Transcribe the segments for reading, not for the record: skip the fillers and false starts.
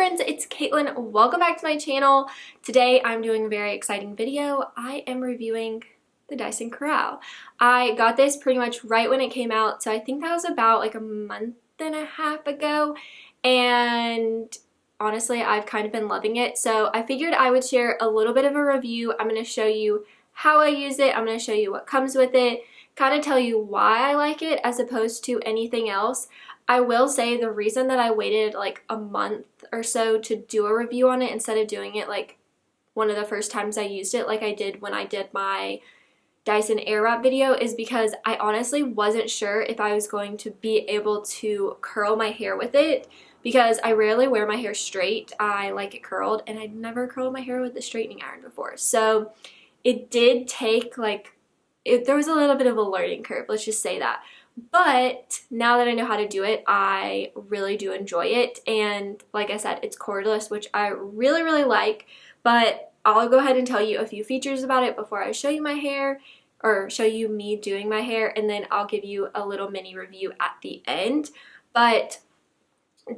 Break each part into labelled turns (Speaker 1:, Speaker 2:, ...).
Speaker 1: friends, it's Caitlin. Welcome back to my channel. Today I'm doing a very exciting video. I am reviewing the Dyson Corrale. I got this pretty much right when it came out, so I think that was about like a month and a half ago, and honestly I've kind of been loving it, so I figured I would share a little bit of a review. I'm going to show you how I use it, I'm going to show you what comes with it, kind of tell you why I like it as opposed to anything else. I will say the reason that I waited like a month or so to do a review on it instead of doing it like one of the first times I used it like I did when I did my Dyson Airwrap video is because I honestly wasn't sure if I was going to be able to curl my hair with it, because I rarely wear my hair straight. I like it curled, and I'd never curled my hair with a straightening iron before. So it did take there was a little bit of a learning curve, let's just say that. But now that I know how to do it, I really do enjoy it. And like I said, it's cordless, which I really like. But I'll go ahead and tell you a few features about it before I show you my hair, or show you me doing my hair, and then I'll give you a little mini review at the end. But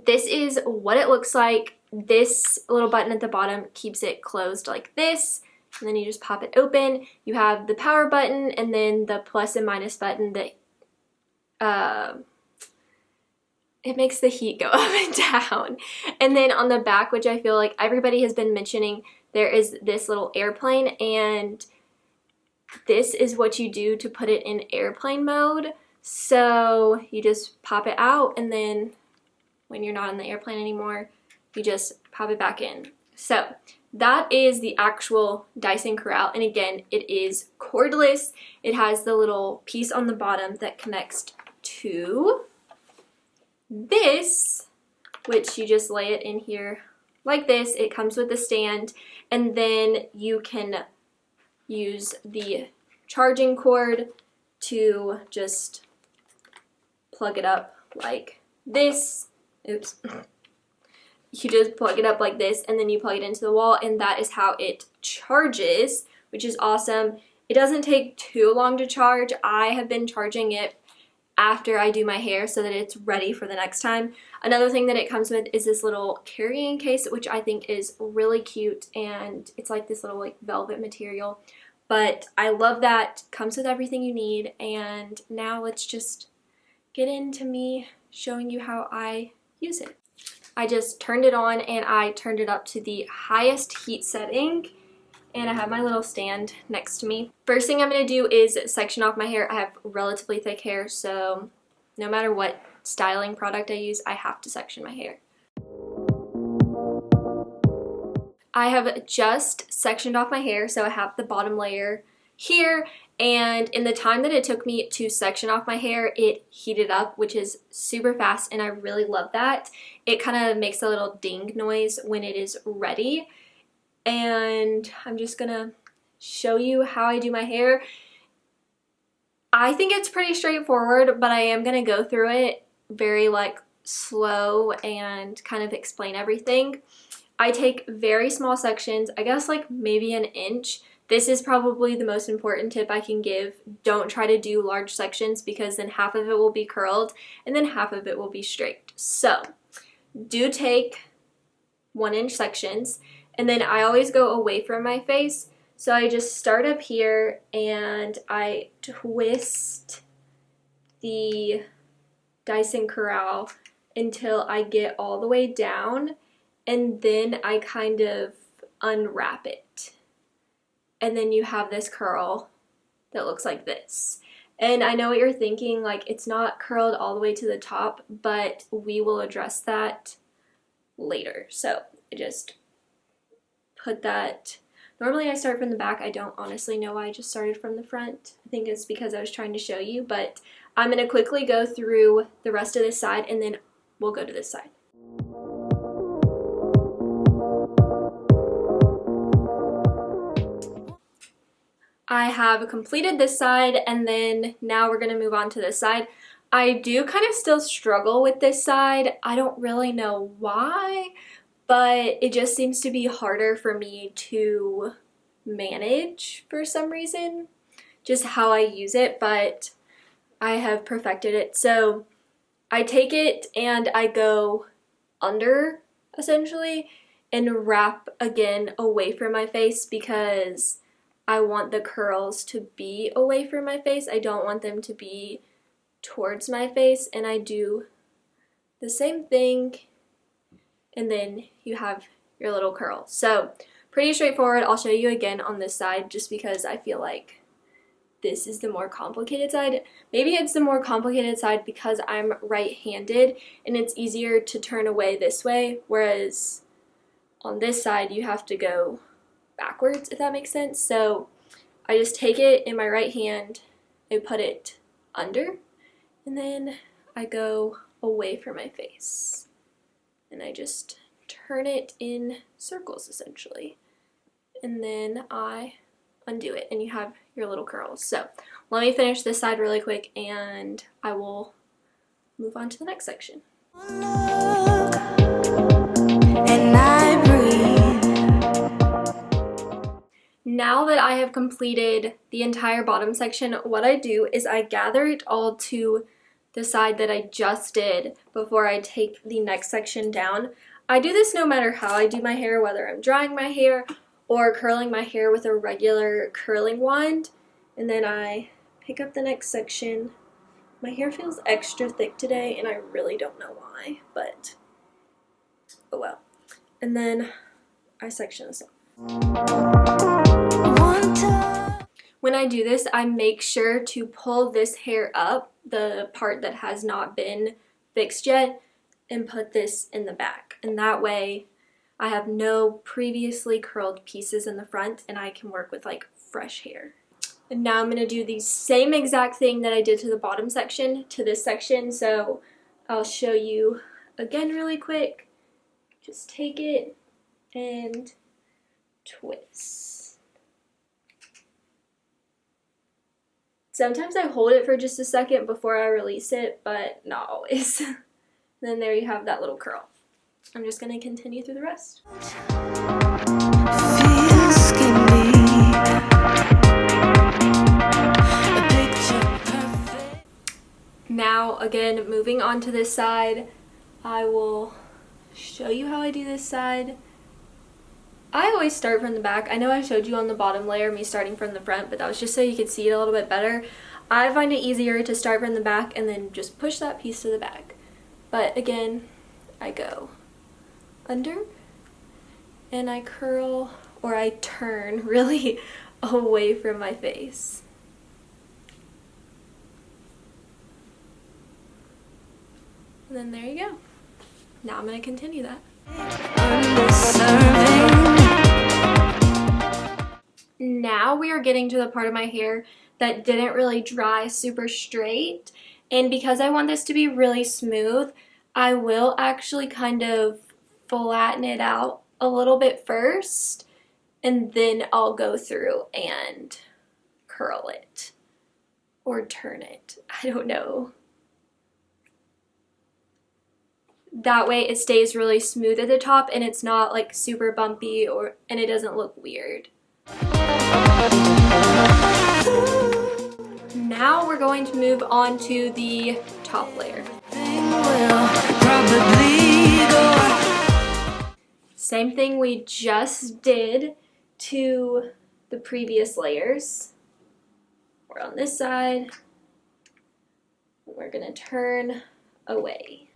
Speaker 1: this is what it looks like. This little button at the bottom keeps it closed like this, and then you just pop it open. You have the power button and then the plus and minus button that it makes the heat go up and down. And then on the back, which I feel like everybody has been mentioning, there is this little airplane, and this is what you do to put it in airplane mode. So you just pop it out, and then when you're not in the airplane anymore, you just pop it back in. So that is the actual Dyson Corrale, and again, it is cordless. It has the little piece on the bottom that connects to this, which you just lay it in here like this. It comes with a stand, and then you can use the charging cord to just plug it up like this. Oops. You just plug it up like this, and then you plug it into the wall, and that is how it charges, which is awesome. It doesn't take too long to charge. I have been charging it after I do my hair so that it's ready for the next time. Another thing that it comes with is this little carrying case, which I think is really cute, and it's like this little like velvet material. But I love that. Comes with everything you need, and now let's just get into me showing you how I use it. I just turned it on, and I turned it up to the highest heat setting, and I have my little stand next to me. First thing I'm going to do is section off my hair. I have relatively thick hair, so no matter what styling product I use, I have to section my hair. I have just sectioned off my hair, so I have the bottom layer here, and in the time that it took me to section off my hair, it heated up, which is super fast, and I really love that. It kind of makes a little ding noise when it is ready. And I'm just gonna show you how I do my hair. I think it's pretty straightforward, but I am gonna go through it very like slow and kind of explain everything. I take very small sections, I guess like maybe an inch. This is probably the most important tip I can give. Don't try to do large sections, because then half of it will be curled and then half of it will be straight. So do take 1-inch sections. And then I always go away from my face, so I just start up here and I twist the Dyson Corrale until I get all the way down, and then I kind of unwrap it. And then you have this curl that looks like this. And I know what you're thinking, like it's not curled all the way to the top, but we will address that later. So I just put that. Normally I start from the back. I don't honestly know why I just started from the front. I think it's because I was trying to show you, but I'm going to quickly go through the rest of this side, and then we'll go to this side. I have completed this side, and then now we're going to move on to this side. I do kind of still struggle with this side. I don't really know why, but it just seems to be harder for me to manage for some reason, just how I use it, but I have perfected it. So I take it and I go under essentially, and wrap again away from my face because I want the curls to be away from my face. I don't want them to be towards my face, and I do the same thing, and then you have your little curl. So pretty straightforward. I'll show you again on this side just because I feel like this is the more complicated side. Maybe it's the more complicated side because I'm right-handed and it's easier to turn away this way, whereas on this side you have to go backwards, if that makes sense. So I just take it in my right hand, I put it under, and then I go away from my face. And I just turn it in circles, essentially. And then I undo it, and you have your little curls. So let me finish this side really quick, and I will move on to the next section. And I breathe. Now that I have completed the entire bottom section, what I do is I gather it all to the side that I just did before I take the next section down. I do this no matter how I do my hair, whether I'm drying my hair or curling my hair with a regular curling wand, and then I pick up the next section. My hair feels extra thick today and I really don't know why, but oh well. And then I section this off. When I do this, I make sure to pull this hair up, the part that has not been fixed yet, and put this in the back. And that way I have no previously curled pieces in the front and I can work with like fresh hair. And now I'm going to do the same exact thing that I did to the bottom section to this section. So I'll show you again really quick. Just take it and twist. Sometimes I hold it for just a second before I release it, but not always. Then there you have that little curl. I'm just going to continue through the rest. Now, again, moving on to this side, I will show you how I do this side. I always start from the back. I know I showed you on the bottom layer me starting from the front, but that was just so you could see it a little bit better. I find it easier to start from the back and then just push that piece to the back. But again, I go under and I curl, or I turn really away from my face. And then there you go. Now I'm going to continue that. Now we are getting to the part of my hair that didn't really dry super straight, and because I want this to be really smooth, I will actually kind of flatten it out a little bit first, and then I'll go through and curl it or turn it. I don't know. That way it stays really smooth at the top and it's not like super bumpy and it doesn't look weird. Now we're going to move on to the top layer. Same thing we just did to the previous layers. We're on this side. We're going to turn away.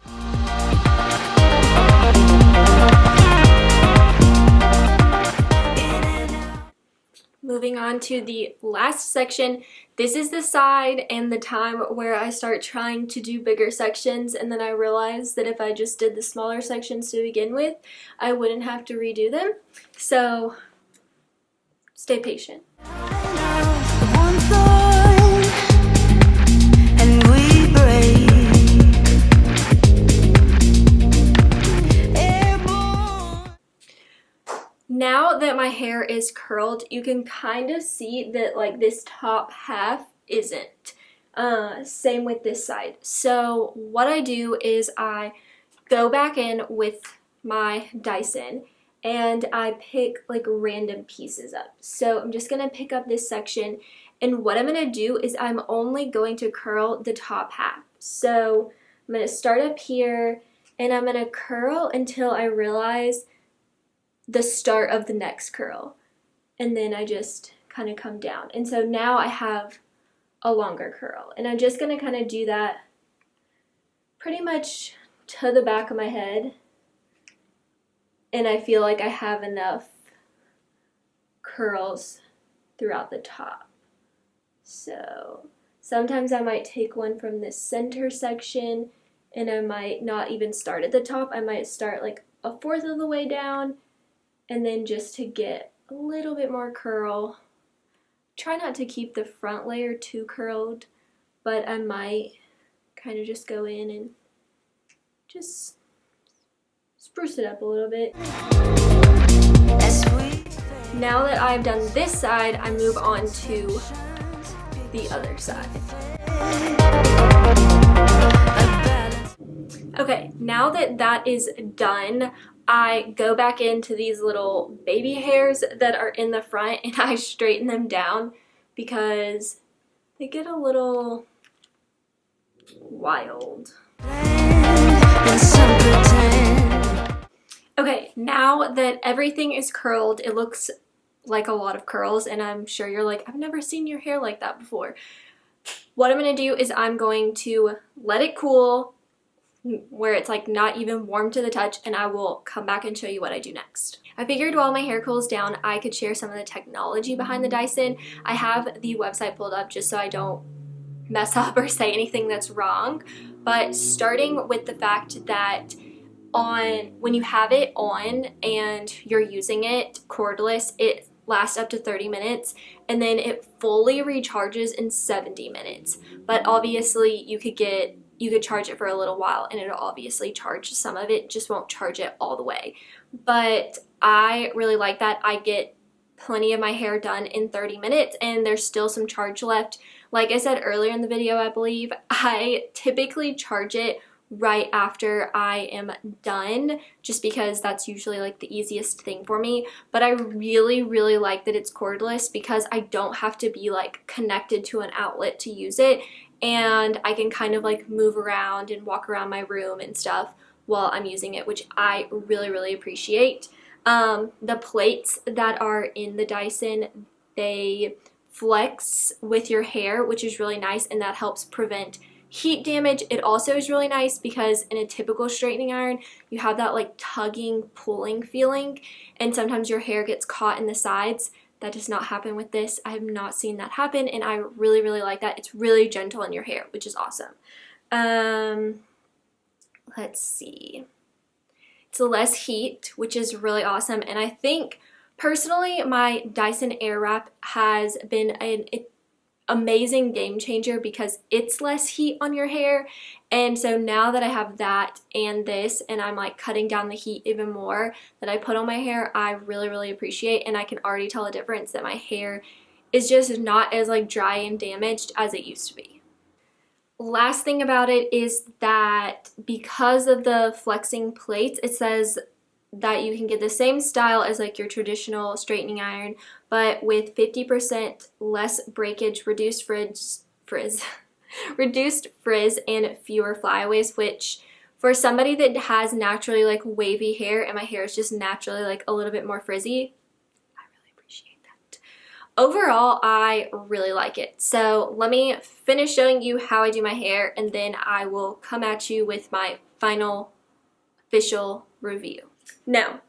Speaker 1: Moving on to the last section. This is the side and the time where I start trying to do bigger sections, and then I realized that if I just did the smaller sections to begin with, I wouldn't have to redo them. So stay patient. Now that my hair is curled, you can kind of see that like this top half isn't. Same with this side. So what I do is I go back in with my Dyson and I pick like random pieces up. So I'm just going to pick up this section, and what I'm going to do is I'm only going to curl the top half. So I'm going to start up here and I'm gonna curl until I realize the start of the next curl, and then I just kind of come down. And so now I have a longer curl, and I'm just gonna kind of do that pretty much to the back of my head, and I feel like I have enough curls throughout the top. So sometimes I might take one from this center section, and I might not even start at the top. I might start like a fourth of the way down, and then just to get a little bit more curl. Try not to keep the front layer too curled, but I might kind of just go in and just spruce it up a little bit. Now that I've done this side, I move on to the other side. Okay, now that that is done, I go back into these little baby hairs that are in the front and I straighten them down because they get a little wild. Okay, now that everything is curled, it looks like a lot of curls, and I'm sure you're like, I've never seen your hair like that before. What I'm going to do is I'm going to let it cool where it's like not even warm to the touch, and I will come back and show you what I do next. I figured while my hair cools down, I could share some of the technology behind the Dyson. I have the website pulled up just so I don't mess up or say anything that's wrong, but starting with the fact that when you have it on and you're using it cordless, it lasts up to 30 minutes, and then it fully recharges in 70 minutes. But obviously you could charge it for a little while and it'll obviously charge some of it, just won't charge it all the way. But I really like that. I get plenty of my hair done in 30 minutes and there's still some charge left. Like I said earlier in the video, I believe, I typically charge it right after I am done, just because that's usually like the easiest thing for me. But I really, really like that it's cordless because I don't have to be like connected to an outlet to use it, and I can kind of like move around and walk around my room and stuff while I'm using it, which I really, really appreciate. The plates that are in the Dyson, they flex with your hair, which is really nice, and that helps prevent heat damage. It also is really nice because in a typical straightening iron, you have that like tugging, pulling feeling, and sometimes your hair gets caught in the sides. That does not happen with this. I have not seen that happen, and I really, really like that. It's really gentle in your hair, which is awesome. Let's see. It's less heat, which is really awesome, and I think personally my Dyson Airwrap has been an amazing game changer because it's less heat on your hair. And so now that I have that and this, and I'm like cutting down the heat even more that I put on my hair, I really, really appreciate, and I can already tell a difference that my hair is just not as like dry and damaged as it used to be. Last thing about it is that because of the flexing plates, it says that you can get the same style as like your traditional straightening iron, but with 50% less breakage, reduced frizz, and fewer flyaways, which for somebody that has naturally like wavy hair, and my hair is just naturally like a little bit more frizzy, I really appreciate that. Overall, I really like it. So let me finish showing you how I do my hair, and then I will come at you with my final official review. Now,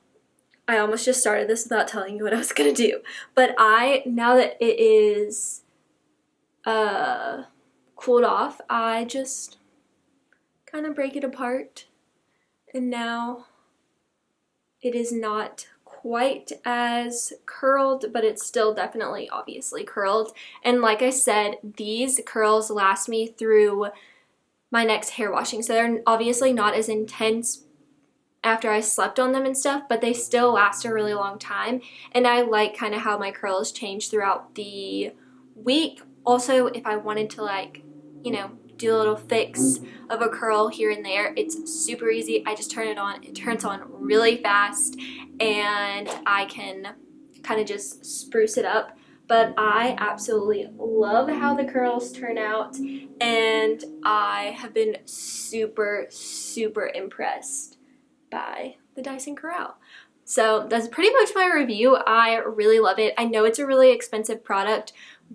Speaker 1: I almost just started this without telling you what I was going to do, but now that it is cooled off, I just kind of break it apart, and now it is not quite as curled, but it's still definitely obviously curled. And like I said, these curls last me through my next hair washing, so they're obviously not as intense after I slept on them and stuff, but they still last a really long time, and I like kind of how my curls change throughout the week. Also, if I wanted to like, you know, do a little fix of a curl here and there, it's super easy. I just turn it on. It turns on really fast, and I can kind of just spruce it up. but I absolutely love how the curls turn out, and I have been super, super impressed by the Dyson Corrale. So that's pretty much my review. I really love it. I know it's a really expensive product,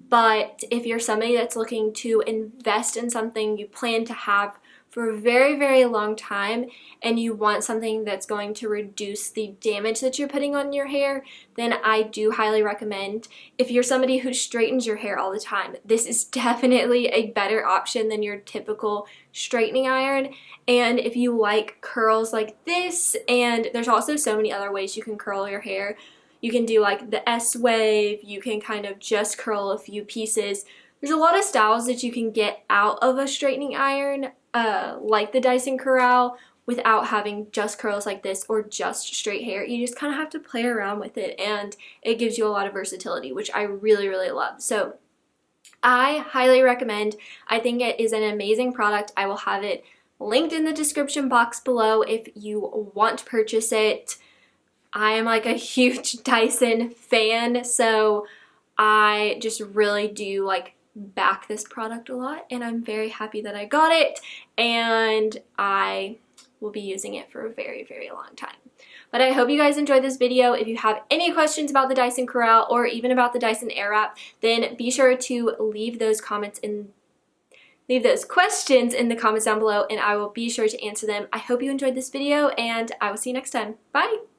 Speaker 1: but if you're somebody that's looking to invest in something you plan to have for a very, very long time, and you want something that's going to reduce the damage that you're putting on your hair, then I do highly recommend. If you're somebody who straightens your hair all the time, this is definitely a better option than your typical straightening iron. And if you like curls like this, and there's also so many other ways you can curl your hair. You can do like the S-wave, you can kind of just curl a few pieces. There's a lot of styles that you can get out of a straightening iron, like the Dyson Corrale, without having just curls like this or just straight hair. You just kind of have to play around with it, and it gives you a lot of versatility, which I really, really love. So I highly recommend. I think it is an amazing product. I will have it linked in the description box below if you want to purchase it. I am like a huge Dyson fan, so I just really do like back this product a lot, and I'm very happy that I got it, and I will be using it for a very, very long time. But I hope you guys enjoyed this video. If you have any questions about the Dyson Corrale or even about the Dyson Airwrap, then be sure to leave those questions in the comments down below, and I will be sure to answer them. I hope you enjoyed this video, and I will see you next time. Bye!